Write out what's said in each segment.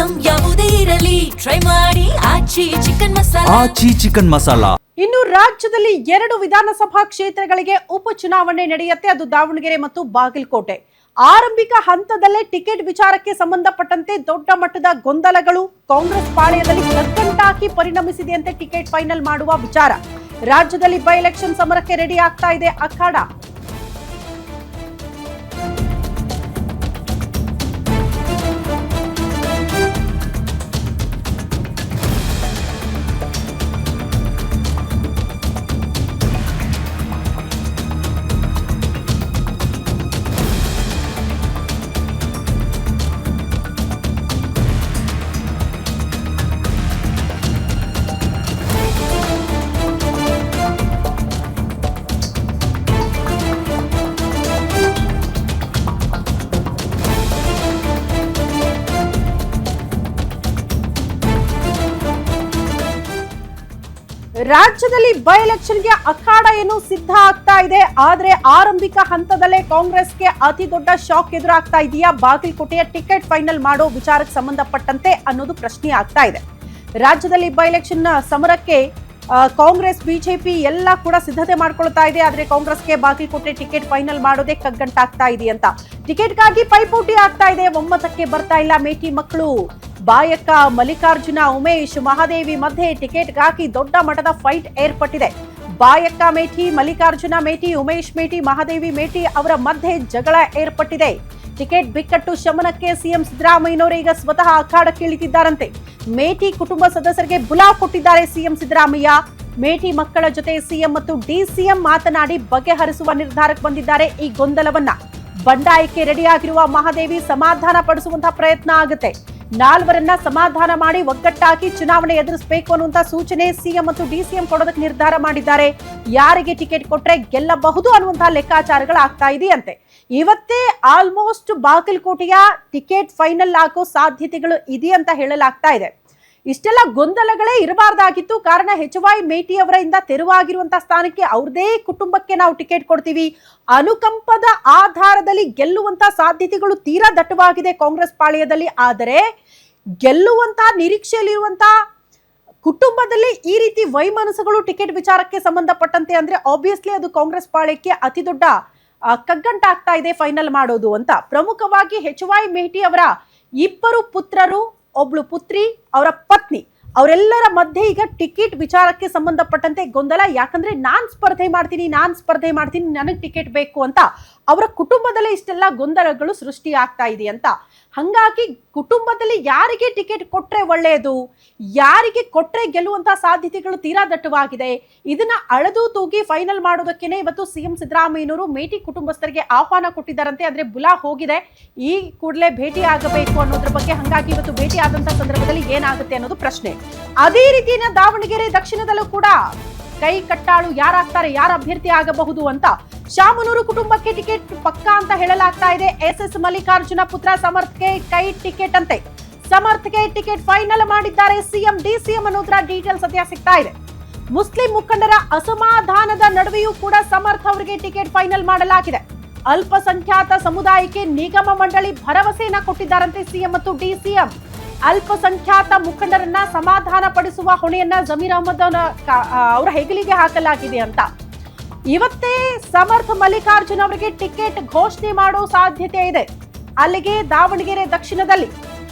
Item ಯಾವುದೇ ಇರಲಿ try ಮಾಡಿ ಆಚಿ ಚಿಕನ್ ಮಸಾಲಾ. ಇನ್ನು ರಾಜ್ಯದಲ್ಲಿ 2 ವಿಧಾನಸಭಾ ಕ್ಷೇತ್ರಗಳಿಗೆ ಉಪಚುನಾವಣೆ ನಡೆಯುತ್ತೆ. ಅದು ದಾವಣಗೆರೆ ಮತ್ತು ಬಾಗಲಕೋಟೆ. ಆರಂಭಿಕ ಹಂತದಲ್ಲೇ ಟಿಕೆಟ್ ವಿಚಾರಕ್ಕೆ ಸಂಬಂಧಪಟ್ಟಂತೆ ದೊಡ್ಡ ಮಟ್ಟದ ಗೊಂದಲಗಳು ಕಾಂಗ್ರೆಸ್ ಪಾಳೆಯದಲ್ಲಿ ಕಗ್ಗಂಟಾಕಿ ಪರಿಣಮಿಸಿದೆಯಂತೆ ಟಿಕೆಟ್ ಫೈನಲ್ ಮಾಡುವ ವಿಚಾರ. ರಾಜ್ಯದಲ್ಲಿ ಬೈ ಎಲೆಕ್ಷನ್ ಸಮರಕ್ಕೆ ರೆಡಿ ಆಗ್ತಾ ಇದೆ ಅಖಾಡ. ರಾಜ್ಯದಲ್ಲಿ ಬೈ ಎಲೆಕ್ಷನ್ಗೆ ಅಖಾಡ ಏನು ಸಿದ್ಧ ಆಗ್ತಾ ಇದೆ. ಆದ್ರೆ ಆರಂಭಿಕ ಹಂತದಲ್ಲೇ ಕಾಂಗ್ರೆಸ್ಗೆ ಅತಿ ದೊಡ್ಡ ಶಾಕ್ ಎದುರಾಗ್ತಾ ಇದೆಯಾ ಬಾಗಲಕೋಟೆಯ ಟಿಕೆಟ್ ಫೈನಲ್ ಮಾಡೋ ವಿಚಾರಕ್ಕೆ ಸಂಬಂಧಪಟ್ಟಂತೆ ಅನ್ನೋದು ಪ್ರಶ್ನೆ ಆಗ್ತಾ ಇದೆ. ರಾಜ್ಯದಲ್ಲಿ ಬೈ ಎಲೆಕ್ಷನ್ ಸಮರಕ್ಕೆ ಕಾಂಗ್ರೆಸ್ ಬಿಜೆಪಿ ಎಲ್ಲ ಕೂಡ ಸಿದ್ಧತೆ ಮಾಡ್ಕೊಳ್ತಾ ಇದೆ. ಆದ್ರೆ ಕಾಂಗ್ರೆಸ್ಗೆ ಬಾಗಲಕೋಟೆ ಟಿಕೆಟ್ ಫೈನಲ್ ಮಾಡೋದೇ ಕಗ್ಗಂಟಾಗ್ತಾ ಇದೆ ಅಂತ ಟಿಕೆಟ್ಗಾಗಿ ಪೈಪೋಟಿ ಆಗ್ತಾ ಇದೆ. ಒಮ್ಮತಕ್ಕೆ ಬರ್ತಾ ಇಲ್ಲ ಮೇಟಿ ಮಕ್ಕಳು. ಬಾಯಕ್ಕ ಮಲ್ಲಿಕಾರ್ಜುನ ಉಮೇಶ್ ಮಹಾದೇವಿ ಮಧ್ಯೆ ಟಿಕೆಟ್ಗಾಗಿ ದೊಡ್ಡ ಮಟ್ಟದ ಫೈಟ್ ಏರ್ಪಟ್ಟಿದೆ. ಬಾಯಕ್ಕ ಮೇಟಿ, ಮಲ್ಲಿಕಾರ್ಜುನ ಮೇಟಿ, ಉಮೇಶ್ ಮೇಟಿ, ಮಹಾದೇವಿ ಮೇಟಿ ಅವರ ಮಧ್ಯೆ ಜಗಳ ಏರ್ಪಟ್ಟಿದೆ. ಟಿಕೆಟ್ ಬಿಕ್ಕಟ್ಟು ಶಮನಕ್ಕೆ ಸಿಎಂ ಸಿದ್ದರಾಮಯ್ಯನವರು ಈಗ ಸ್ವತಃ ಅಖಾಡಕ್ಕೆ ಇಳಿದಿದ್ದಾರಂತೆ. ಮೇಟಿ ಕುಟುಂಬ ಸದಸ್ಯರಿಗೆ ಬುಲಾವ್ ಕೊಟ್ಟಿದ್ದಾರೆ ಸಿಎಂ ಸಿದ್ದರಾಮಯ್ಯ. ಮೇಟಿ ಮಕ್ಕಳ ಜೊತೆ ಸಿಎಂ ಮತ್ತು ಡಿಸಿಎಂ ಮಾತನಾಡಿ ಬಗೆಹರಿಸುವ ನಿರ್ಧಾರಕ್ಕೆ ಬಂದಿದ್ದಾರೆ. ಈ ಗೊಂದಲವನ್ನ ಬಂಡಾಯಕ್ಕೆ ರೆಡಿಯಾಗಿರುವ ಮಹಾದೇವಿ ಸಮಾಧಾನ ಪಡಿಸುವಂತಹ ಪ್ರಯತ್ನ ಆಗುತ್ತೆ. 4 ಸಮಾಧಾನ ಮಾಡಿ ಒಗ್ಗಟ್ಟಾಗಿ ಚುನಾವಣೆ ಎದುರಿಸಬೇಕು ಅನ್ನುವಂತ ಸೂಚನೆ ಸಿಎಂ ಮತ್ತು ಡಿಸಿಎಂ ಕೊಡೋದಕ್ಕೆ ನಿರ್ಧಾರ ಮಾಡಿದ್ದಾರೆ. ಯಾರಿಗೆ ಟಿಕೆಟ್ ಕೊಟ್ರೆ ಗೆಲ್ಲಬಹುದು ಅನ್ನುವಂತಹ ಲೆಕ್ಕಾಚಾರಗಳು ಆಗ್ತಾ ಇದೆಯಂತೆ. ಇವತ್ತೇ ಆಲ್ಮೋಸ್ಟ್ ಬಾಗಲಕೋಟೆಯ ಟಿಕೆಟ್ ಫೈನಲ್ ಆಗೋ ಸಾಧ್ಯತೆಗಳು ಇದೆ ಅಂತ ಹೇಳಲಾಗ್ತಾ ಇದೆ. ಇಷ್ಟೆಲ್ಲ ಗೊಂದಲಗಳೇ ಇರಬಾರ್ದಾಗಿತ್ತು. ಕಾರಣ HY ಮೇಟಿ ಅವರಿಂದ ತೆರವಾಗಿರುವಂತಹ ಸ್ಥಾನಕ್ಕೆ ಅವ್ರದೇ ಕುಟುಂಬಕ್ಕೆ ನಾವು ಟಿಕೆಟ್ ಕೊಡ್ತೀವಿ, ಅನುಕಂಪದ ಆಧಾರದಲ್ಲಿ ಗೆಲ್ಲುವಂತ ಸಾಧ್ಯತೆಗಳು ತೀರಾ ದಟ್ಟವಾಗಿದೆ ಕಾಂಗ್ರೆಸ್ ಪಾಳೆಯದಲ್ಲಿ. ಆದರೆ ಗೆಲ್ಲುವಂತ ನಿರೀಕ್ಷೆಯಲ್ಲಿರುವಂತ ಕುಟುಂಬದಲ್ಲಿ ಈ ರೀತಿ ವೈಮನಸ್ಸುಗಳು ಟಿಕೆಟ್ ವಿಚಾರಕ್ಕೆ ಸಂಬಂಧಪಟ್ಟಂತೆ ಅಂದ್ರೆ ಆಬ್ವಿಯಸ್ಲಿ ಅದು ಕಾಂಗ್ರೆಸ್ ಪಾಳ್ಯಕ್ಕೆ ಅತಿ ದೊಡ್ಡ ಕಗ್ಗಂಟಾಗ್ತಾ ಇದೆ ಫೈನಲ್ ಮಾಡೋದು ಅಂತ. ಪ್ರಮುಖವಾಗಿ HY ಮೇಟಿ ಅವರ 2 ಪುತ್ರರು, ಒಬ್ಳು ಪುತ್ರಿ, ಅವರ ಪತ್ನಿ, ಅವರೆಲ್ಲರ ಮಧ್ಯೆ ಈಗ ಟಿಕೆಟ್ ವಿಚಾರಕ್ಕೆ ಸಂಬಂಧಪಟ್ಟಂತೆ ಗೊಂದಲ. ಯಾಕಂದ್ರೆ ನಾನ್ ಸ್ಪರ್ಧೆ ಮಾಡ್ತೀನಿ, ನನಗೆ ಟಿಕೆಟ್ ಬೇಕು ಅಂತ ಅವರ ಕುಟುಂಬದಲ್ಲೇ ಇಷ್ಟೆಲ್ಲ ಗೊಂದಲಗಳು ಸೃಷ್ಟಿ ಆಗ್ತಾ ಇದೆ ಅಂತ. ಹಂಗಾಗಿ ಕುಟುಂಬದಲ್ಲಿ ಯಾರಿಗೆ ಟಿಕೆಟ್ ಕೊಟ್ರೆ ಒಳ್ಳೆಯದು, ಯಾರಿಗೆ ಕೊಟ್ರೆ ಗೆಲ್ಲುವಂತಹ ಸಾಧ್ಯತೆಗಳು ತೀರಾ ದಟ್ಟವಾಗಿದೆ. ಇದನ್ನ ಅಳೆದು ತೂಗಿ ಫೈನಲ್ ಮಾಡೋದಕ್ಕೇನೆ ಇವತ್ತು ಸಿಎಂ ಸಿದ್ದರಾಮಯ್ಯನವರು ಮೇಟಿ ಕುಟುಂಬಸ್ಥರಿಗೆ ಆಹ್ವಾನ ಕೊಟ್ಟಿದ್ದಾರಂತೆ. ಆದ್ರೆ ಬುಲಾ ಹೋಗಿದೆ, ಈ ಕೂಡಲೇ ಭೇಟಿ ಆಗಬೇಕು ಅನ್ನೋದ್ರ ಬಗ್ಗೆ. ಹಂಗಾಗಿ ಇವತ್ತು ಭೇಟಿ ಆದಂತಹ ಸಂದರ್ಭದಲ್ಲಿ ಏನಾಗುತ್ತೆ ಅನ್ನೋದು ಪ್ರಶ್ನೆ. ಅದೇ ರೀತಿಯ ದಾವಣಗೆರೆ ದಕ್ಷಿಣದಲ್ಲೂ ಕೂಡ ಕೈ ಕಟ್ಟಾಳು ಯಾರಾಗ್ತಾರೆ, ಯಾರ ಅಭ್ಯರ್ಥಿ ಆಗಬಹುದು ಅಂತ ಶಾಮನೂರು ಕುಟುಂಬಕ್ಕೆ ಟಿಕೆಟ್ ಪಕ್ಕಾ ಅಂತ ಹೇಳಲಾಗ್ತಾ ಇದೆ. SS ಮಲ್ಲಿಕಾರ್ಜುನ ಪುತ್ರ ಸಮರ್ಥ್ಗೆ ಕೈ ಟಿಕೆಟ್ ಅಂತೆ. ಸಮರ್ಥ್ಗೆ ಟಿಕೆಟ್ ಫೈನಲ್ ಮಾಡಿದ್ದಾರೆ ಸಿಎಂ ಡಿಸಿಎಂ ಅನ್ನೋದ್ರ ಡೀಟೇಲ್ಸ್ ಸದ್ಯ ಸಿಗ್ತಾ ಇದೆ. ಮುಸ್ಲಿಂ ಮುಖಂಡರ ಅಸಮಾಧಾನದ ನಡುವೆಯೂ ಕೂಡ ಸಮರ್ಥ್ ಅವರಿಗೆ ಟಿಕೆಟ್ ಫೈನಲ್ ಮಾಡಲಾಗಿದೆ. ಅಲ್ಪಸಂಖ್ಯಾತ ಸಮುದಾಯಕ್ಕೆ ನಿಗಮ ಮಂಡಳಿ ಭರವಸೆಯನ್ನ ಕೊಟ್ಟಿದ್ದಾರಂತೆ ಸಿಎಂ ಮತ್ತು ಡಿಸಿಎಂ. ಅಲ್ಪಸಂಖ್ಯಾತ ಮುಖಂಡರನ್ನ ಸಮಾಧಾನ ಪಡಿಸುವ ಹೊಣೆಯನ್ನ ಜಮೀರ್ ಅಹಮದ್ ಅವರ ಹೆಗಲಿಗೆ ಹಾಕಲಾಗಿದೆ ಅಂತ. ಇವತ್ತೇ ಸಮರ್ಥ್ ಮಲ್ಲಿಕಾರ್ಜುನ್ ಅವರಿಗೆ ಟಿಕೆಟ್ ಘೋಷಣೆ ಮಾಡೋ ಸಾಧ್ಯತೆ ಇದೆ. ಅಲ್ಲಿಗೆ ದಾವಣಗೆರೆ ದಕ್ಷಿಣದಲ್ಲಿ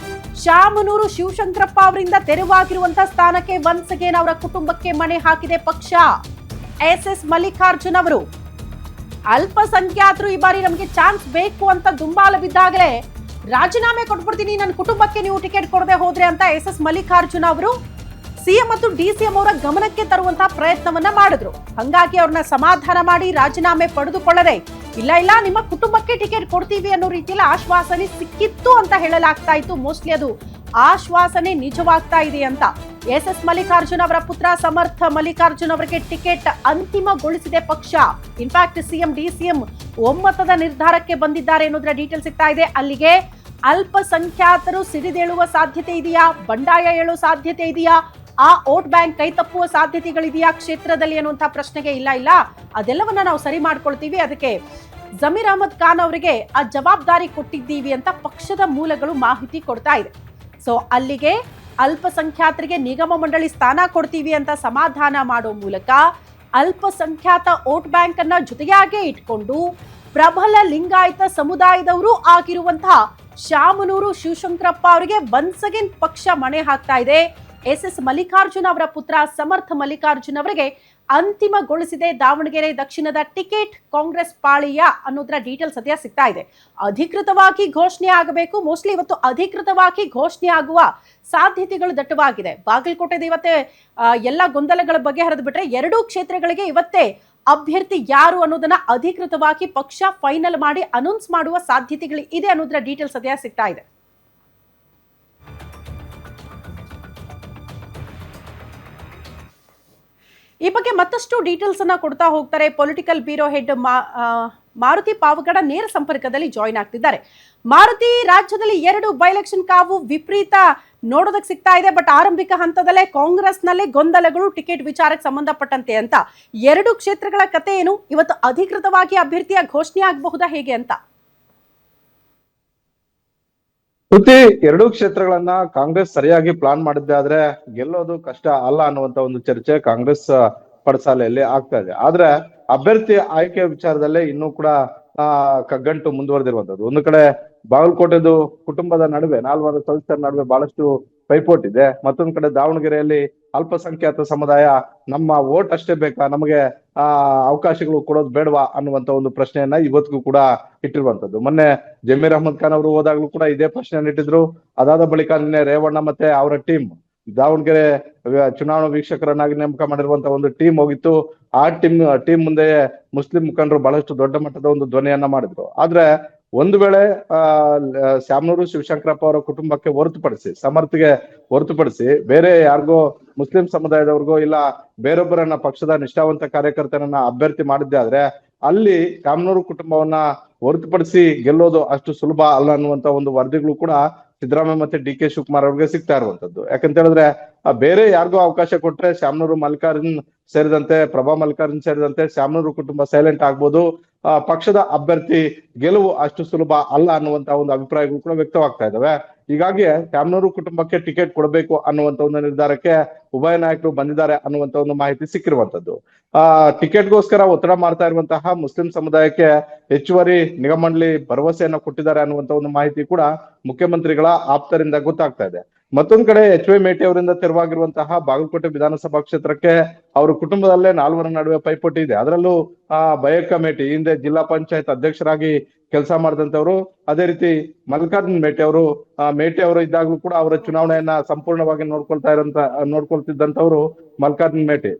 ಶಾಮನೂರು ಶಿವಶಂಕರಪ್ಪ ಅವರಿಂದ ತೆರವಾಗಿರುವಂತಹ ಸ್ಥಾನಕ್ಕೆ ಒನ್ಸ್ ಅಗೇನ್ ಅವರ ಕುಟುಂಬಕ್ಕೆ ಮಣೆ ಹಾಕಿದೆ ಪಕ್ಷ. SS ಮಲ್ಲಿಕಾರ್ಜುನ್ ಅವರು ಅಲ್ಪಸಂಖ್ಯಾತರು ಈ ಬಾರಿ ನಮಗೆ ಚಾನ್ಸ್ ಬೇಕು ಅಂತ ದುಂಬಾಲ ಬಿದ್ದಾಗಲೇ ರಾಜೀನಾಮೆ ಕೊಟ್ಬಿಡ್ತೀನಿ, ನನ್ನ ಕುಟುಂಬಕ್ಕೆ ನೀವು ಟಿಕೆಟ್ ಕೊಡದೆ ಹೋದ್ರೆ ಅಂತ SS ಮಲ್ಲಿಕಾರ್ಜುನ್ ಅವರು ಸಿಎಂ ಮತ್ತು ಡಿಸಿಎಂ ಅವರ ಗಮನಕ್ಕೆ ತರುವಂತಹ ಪ್ರಯತ್ನವನ್ನ ಮಾಡಿದ್ರು. ಹಂಗಾಗಿ ಅವ್ರನ್ನ ಸಮಾಧಾನ ಮಾಡಿ ರಾಜೀನಾಮೆ ಪಡೆದುಕೊಳ್ಳದೆ ಇಲ್ಲ ನಿಮ್ಮ ಕುಟುಂಬಕ್ಕೆ ಟಿಕೆಟ್ ಕೊಡ್ತೀವಿ ಅನ್ನೋ ರೀತಿಯಲ್ಲಿ ಆಶ್ವಾಸನೆ ಸಿಕ್ಕಿತ್ತು ಅಂತ ಹೇಳಲಾಗ್ತಾ ಇತ್ತು. ಮೋಸ್ಟ್ಲಿ ಅದು ಆಶ್ವಾಸನೆ ನಿಜವಾಗ್ತಾ ಇದೆ ಅಂತ. SS ಮಲ್ಲಿಕಾರ್ಜುನ್ ಅವರ ಪುತ್ರ ಸಮರ್ಥ್ ಮಲ್ಲಿಕಾರ್ಜುನ್ ಅವರಿಗೆ ಟಿಕೆಟ್ ಅಂತಿಮಗೊಳಿಸಿದೆ ಪಕ್ಷ. ಇನ್ಫ್ಯಾಕ್ಟ್ ಸಿಎಂ ಡಿಸಿಎಂ ಒಮ್ಮತದ ನಿರ್ಧಾರಕ್ಕೆ ಬಂದಿದ್ದಾರೆ ಅನ್ನೋದ್ರ ಡೀಟೇಲ್ ಸಿಗ್ತಾ ಇದೆ. ಅಲ್ಲಿಗೆ ಅಲ್ಪಸಂಖ್ಯಾತರು ಸಿಡಿದೇಳುವ ಸಾಧ್ಯತೆ ಇದೆಯಾ, ಬಂಡಾಯ ಏಳುವ ಸಾಧ್ಯತೆ ಇದೆಯಾ, ಆ ವೋಟ್ ಬ್ಯಾಂಕ್ ಕೈ ತಪ್ಪುವ ಸಾಧ್ಯತೆಗಳಿದೆಯಾ ಕ್ಷೇತ್ರದಲ್ಲಿ ಅನ್ನುವಂತಹ ಪ್ರಶ್ನೆಗೆ ಇಲ್ಲ ಅದೆಲ್ಲವನ್ನ ನಾವು ಸರಿ ಮಾಡ್ಕೊಳ್ತೀವಿ, ಅದಕ್ಕೆ ಜಮೀರ್ ಅಹಮದ್ ಖಾನ್ ಅವರಿಗೆ ಆ ಜವಾಬ್ದಾರಿ ಕೊಟ್ಟಿದ್ದೀವಿ ಅಂತ ಪಕ್ಷದ ಮೂಲಗಳು ಮಾಹಿತಿ ಕೊಡ್ತಾ ಇದೆ. ಸೊ ಅಲ್ಲಿಗೆ ಅಲ್ಪಸಂಖ್ಯಾತರಿಗೆ ನಿಗಮ ಮಂಡಳಿ ಸ್ಥಾನ ಕೊಡ್ತೀವಿ ಅಂತ ಸಮಾಧಾನ ಮಾಡೋ ಮೂಲಕ ಅಲ್ಪಸಂಖ್ಯಾತ ವೋಟ್ ಬ್ಯಾಂಕ್ ಅನ್ನ ಜೊತೆಯಾಗೆ ಇಟ್ಕೊಂಡು ಪ್ರಬಲ ಲಿಂಗಾಯತ ಸಮುದಾಯದವರು ಆಗಿರುವಂತಹ ಶಾಮನೂರು ಶಿವಶಂಕರಪ್ಪ ಅವರಿಗೆ ಒನ್ಸ್ ಅಗೇನ್ ಪಕ್ಷ ಮಣೆ ಹಾಕ್ತಾ ಇದೆ. ಎಸ್ ಮಲ್ಲಿಕಾರ್ಜುನ್ ಅವರ ಪುತ್ರ ಸಮರ್ಥ ಮಲ್ಲಿಕಾರ್ಜುನ್ ಅವರಿಗೆ ಅಂತಿಮಗೊಳಿಸಿದೆ ದಾವಣಗೆರೆ ದಕ್ಷಿಣದ ಟಿಕೆಟ್ ಕಾಂಗ್ರೆಸ್ ಪಾಳಿಯ ಅನ್ನೋದರ ಡೀಟೇಲ್ಸ್ ಸದ್ಯ ಸಿಗ್ತಾ ಇದೆ. ಅಧಿಕೃತವಾಗಿ ಘೋಷಣೆ ಆಗಬೇಕು. ಮೋಸ್ಟ್ಲಿ ಇವತ್ತು ಅಧಿಕೃತವಾಗಿ ಘೋಷಣೆ ಆಗುವ ಸಾಧ್ಯತೆಗಳು ದಟ್ಟವಾಗಿದೆ. ಬಾಗಲಕೋಟೆದ ಇವತ್ತೇ ಎಲ್ಲ ಗೊಂದಲಗಳ ಬಗ್ಗೆ ಹರಿದು ಬಿಟ್ರೆ ಎರಡೂ ಕ್ಷೇತ್ರಗಳಿಗೆ ಇವತ್ತೇ ಅಭ್ಯರ್ಥಿ ಯಾರು ಅನ್ನೋದನ್ನ ಅಧಿಕೃತವಾಗಿ ಪಕ್ಷ ಫೈನಲ್ ಮಾಡಿ ಅನೌನ್ಸ್ ಮಾಡುವ ಸಾಧ್ಯತೆಗಳು ಇದೆ ಅನ್ನೋದರ ಡೀಟೇಲ್ಸ್ ಸದ್ಯ ಸಿಗ್ತಾ ಇದೆ. ಈ ಬಗ್ಗೆ ಮತ್ತಷ್ಟು ಡೀಟೇಲ್ಸ್ ಅನ್ನ ಕೊಡ್ತಾ ಹೋಗ್ತಾರೆ political bureau head Maruti Pavagada ನೇರ ಸಂಪರ್ಕದಲ್ಲಿ ಜಾಯಿನ್ ಆಗ್ತಿದ್ದಾರೆ. ಮಾರುತಿ, ರಾಜ್ಯದಲ್ಲಿ 2 ಬೈ ಎಲೆಕ್ಷನ್ ಕಾವು ವಿಪರೀತ ನೋಡೋದಕ್ಕೆ ಸಿಗ್ತಾ ಇದೆ. ಬಟ್ ಆರಂಭಿಕ ಹಂತದಲ್ಲೇ ಕಾಂಗ್ರೆಸ್ನಲ್ಲೇ ಗೊಂದಲಗಳು ಟಿಕೆಟ್ ವಿಚಾರಕ್ಕೆ ಸಂಬಂಧಪಟ್ಟಂತೆ ಅಂತ 2 ಕ್ಷೇತ್ರಗಳ ಕತೆ ಏನು? ಇವತ್ತು ಅಧಿಕೃತವಾಗಿ ಅಭ್ಯರ್ಥಿಯ ಘೋಷಣೆ ಆಗಬಹುದಾ ಹೇಗೆ ಅಂತ? ಶ್ರುತಿ, 2 ಕ್ಷೇತ್ರಗಳನ್ನ ಕಾಂಗ್ರೆಸ್ ಸರಿಯಾಗಿ ಪ್ಲಾನ್ ಮಾಡಿದ್ದೆ ಆದ್ರೆ ಗೆಲ್ಲೋದು ಕಷ್ಟ ಅಲ್ಲ ಅನ್ನುವಂತ ಒಂದು ಚರ್ಚೆ ಕಾಂಗ್ರೆಸ್ ಪಡಸಾಲೆಯಲ್ಲಿ ಆಗ್ತಾ ಇದೆ. ಆದ್ರೆ ಅಭ್ಯರ್ಥಿ ಆಯ್ಕೆ ವಿಚಾರದಲ್ಲೇ ಇನ್ನೂ ಕೂಡ ಕಗ್ಗಂಟು ಮುಂದುವರೆದಿರುವಂತದ್ದು. ಒಂದು ಕಡೆ ಬಾಗಲಕೋಟೆದು ಕುಟುಂಬದ ನಡುವೆ 4 ಸದಸ್ಯರ ನಡುವೆ ಬಹಳಷ್ಟು ಪೈಪೋಟ್ ಇದೆ. ಮತ್ತೊಂದ್ ಕಡೆ ದಾವಣಗೆರೆಯಲ್ಲಿ ಅಲ್ಪಸಂಖ್ಯಾತ ಸಮುದಾಯ ನಮ್ಮ ವೋಟ್ ಅಷ್ಟೇ ಬೇಕಾ, ನಮಗೆ ಅವಕಾಶಗಳು ಕೊಡೋದು ಬೇಡವಾ ಅನ್ನುವಂತ ಒಂದು ಪ್ರಶ್ನೆಯನ್ನ ಇವತ್ತಿಗೂ ಕೂಡ ಇಟ್ಟಿರುವಂತದ್ದು. ಮೊನ್ನೆ ಜಮೀರ್ ಅಹಮದ್ ಖಾನ್ ಅವರು ಹೋದಾಗ್ಲೂ ಕೂಡ ಇದೇ ಪ್ರಶ್ನೆಯನ್ನು ಇಟ್ಟಿದ್ರು. ಅದಾದ ಬಳಿಕ ನಿನ್ನೆ ರೇವಣ್ಣ ಮತ್ತೆ ಅವರ ಟೀಮ್ ದಾವಣಗೆರೆ ಚುನಾವಣಾ ವೀಕ್ಷಕರನ್ನಾಗಿ ನೇಮಕ ಮಾಡಿರುವಂತಹ ಒಂದು ಟೀಮ್ ಹೋಗಿತ್ತು. ಆ ಟೀಮ್ ಮುಂದೆ ಮುಸ್ಲಿಂ ಮುಖಂಡರು ಬಹಳಷ್ಟು ದೊಡ್ಡ ಮಟ್ಟದ ಒಂದು ಧ್ವನಿಯನ್ನ ಮಾಡಿದ್ರು. ಆದ್ರೆ ಒಂದು ವೇಳೆ ಶಾಮನೂರು ಶಿವಶಂಕರಪ್ಪ ಅವರ ಕುಟುಂಬಕ್ಕೆ ಹೊರತುಪಡಿಸಿ, ಸಮರ್ಥಿಗೆ ಹೊರತುಪಡಿಸಿ ಬೇರೆ ಯಾರಿಗೋ ಮುಸ್ಲಿಂ ಸಮುದಾಯದವ್ರಿಗೋ ಇಲ್ಲ ಬೇರೊಬ್ಬರನ್ನ ಪಕ್ಷದ ನಿಷ್ಠಾವಂತ ಕಾರ್ಯಕರ್ತರನ್ನ ಅಭ್ಯರ್ಥಿ ಮಾಡಿದ್ದೆ ಆದ್ರೆ ಅಲ್ಲಿ ಶಾಮನೂರು ಕುಟುಂಬವನ್ನ ಹೊರತುಪಡಿಸಿ ಗೆಲ್ಲೋದು ಅಷ್ಟು ಸುಲಭ ಅಲ್ಲ ಅನ್ನುವಂತ ಒಂದು ವರದಿಗಳು ಕೂಡ ಸಿದ್ದರಾಮಯ್ಯ ಮತ್ತೆ ಡಿ ಕೆ ಶಿವಕುಮಾರ್ ಅವ್ರಿಗೆ ಸಿಗ್ತಾ ಇರುವಂತದ್ದು. ಯಾಕಂತ ಹೇಳಿದ್ರೆ ಬೇರೆ ಯಾರಿಗೋ ಅವಕಾಶ ಕೊಟ್ರೆ ಶಾಮನೂರು ಮಲ್ಲಿಕಾರ್ಜುನ್ ಸೇರಿದಂತೆ, ಪ್ರಭಾ ಮಲ್ಲಿಕಾರ್ಜುನ್ ಸೇರಿದಂತೆ ಶಾಮನೂರು ಕುಟುಂಬ ಸೈಲೆಂಟ್ ಆಗ್ಬೋದು. ಪಕ್ಷದ ಅಭ್ಯರ್ಥಿ ಗೆಲುವು ಅಷ್ಟು ಸುಲಭ ಅಲ್ಲ ಅನ್ನುವಂತ ಒಂದು ಅಭಿಪ್ರಾಯಗಳು ಕೂಡ ವ್ಯಕ್ತವಾಗ್ತಾ ಇದಾವೆ. ಹೀಗಾಗಿ ಶಾಮನೂರು ಕುಟುಂಬಕ್ಕೆ ಟಿಕೆಟ್ ಕೊಡಬೇಕು ಅನ್ನುವಂತ ಒಂದು ನಿರ್ಧಾರಕ್ಕೆ ಉಭಯ ನಾಯಕರು ಬಂದಿದ್ದಾರೆ ಅನ್ನುವಂತ ಒಂದು ಮಾಹಿತಿ ಸಿಕ್ಕಿರುವಂತದ್ದು. ಟಿಕೆಟ್ಗೋಸ್ಕರ ಒತ್ತಡ ಮಾಡ್ತಾ ಇರುವಂತಹ ಮುಸ್ಲಿಂ ಸಮುದಾಯಕ್ಕೆ ಹೆಚ್ಚುವರಿ ನಿಗಮ ಮಂಡಳಿ ಭರವಸೆಯನ್ನ ಕೊಟ್ಟಿದ್ದಾರೆ ಅನ್ನುವಂತ ಒಂದು ಮಾಹಿತಿ ಕೂಡ ಮುಖ್ಯಮಂತ್ರಿಗಳ ಆಪ್ತರಿಂದ ಗೊತ್ತಾಗ್ತಾ ಇದೆ. ಮತ್ತೊಂದ್ ಕಡೆ ಎಚ್.ವೈ. ಮೇಟಿ ಅವರಿಂದ ತೆರವಾಗಿರುವಂತಹ ಬಾಗಲಕೋಟೆ ವಿಧಾನಸಭಾ ಕ್ಷೇತ್ರಕ್ಕೆ ಅವರ ಕುಟುಂಬದಲ್ಲೇ 4 ನಡುವೆ ಪೈಪೋಟಿ ಇದೆ. ಅದರಲ್ಲೂ ಬಯಕ್ಕ ಮೇಟಿ ಹಿಂದೆ ಜಿಲ್ಲಾ ಪಂಚಾಯತ್ ಅಧ್ಯಕ್ಷರಾಗಿ ಕೆಲಸ ಮಾಡಿದಂತವ್ರು, ಅದೇ ರೀತಿ ಮಲ್ಲಿಕಾರ್ಜುನ್ ಮೇಟಿ ಅವರು ಇದ್ದಾಗ್ಲೂ ಕೂಡ ಅವರ ಚುನಾವಣೆಯನ್ನ ಸಂಪೂರ್ಣವಾಗಿ ನೋಡ್ಕೊಳ್ತಿದ್ದಂತವ್ರು ಮಲ್ಲಿಕಾರ್ಜುನ್ ಮೇಟಿ.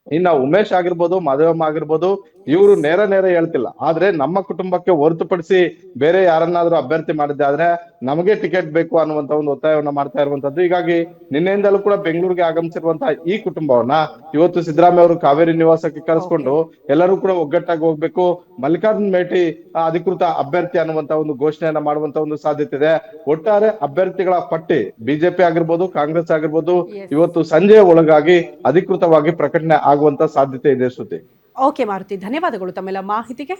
ಇನ್ನ ಉಮೇಶ್ ಆಗಿರ್ಬೋದು, ಮಾಧವಮ್ಮ ಆಗಿರ್ಬೋದು, ಇವರು ನೇರ ಹೇಳ್ತಿಲ್ಲ. ಆದ್ರೆ ನಮ್ಮ ಕುಟುಂಬಕ್ಕೆ ಹೊರತುಪಡಿಸಿ ಬೇರೆ ಯಾರನ್ನಾದ್ರೂ ಅಭ್ಯರ್ಥಿ ಮಾಡಿದ್ದೆ ಆದ್ರೆ ನಮಗೆ ಟಿಕೆಟ್ ಬೇಕು ಅನ್ನುವಂತ ಒಂದು ಒತ್ತಾಯವನ್ನ ಮಾಡ್ತಾ ಇರುವಂತದ್ದು. ಹೀಗಾಗಿ ನಿನ್ನೆಯಿಂದಲೂ ಕೂಡ ಬೆಂಗಳೂರಿಗೆ ಆಗಮಿಸಿರುವಂತಹ ಈ ಕುಟುಂಬವನ್ನ ಇವತ್ತು ಸಿದ್ದರಾಮಯ್ಯ ಅವರು ಕಾವೇರಿ ನಿವಾಸಕ್ಕೆ ಕರೆಸ್ಕೊಂಡು ಎಲ್ಲರೂ ಕೂಡ ಒಗ್ಗಟ್ಟಾಗಿ ಹೋಗ್ಬೇಕು, ಮಲ್ಲಿಕಾರ್ಜುನ್ ಮೇಟಿ ಅಧಿಕೃತ ಅಭ್ಯರ್ಥಿ ಅನ್ನುವಂತ ಒಂದು ಘೋಷಣೆಯನ್ನ ಮಾಡುವಂತ ಒಂದು ಸಾಧ್ಯತೆ ಇದೆ. ಒಟ್ಟಾರೆ ಅಭ್ಯರ್ಥಿಗಳ ಪಟ್ಟಿ ಬಿಜೆಪಿ ಆಗಿರ್ಬೋದು, ಕಾಂಗ್ರೆಸ್ ಆಗಿರ್ಬೋದು ಇವತ್ತು ಸಂಜೆಯ ಒಳಗಾಗಿ ಅಧಿಕೃತವಾಗಿ ಪ್ರಕಟಣೆ ಆಗುವಂತ ಸಾಧ್ಯತೆ ಇದೆ. ಶ್ರುತಿ. ಓಕೆ ಮಾರುತಿ, ಧನ್ಯವಾದಗಳು ತಮ್ಮೆಲ್ಲ ಮಾಹಿತಿಗೆ.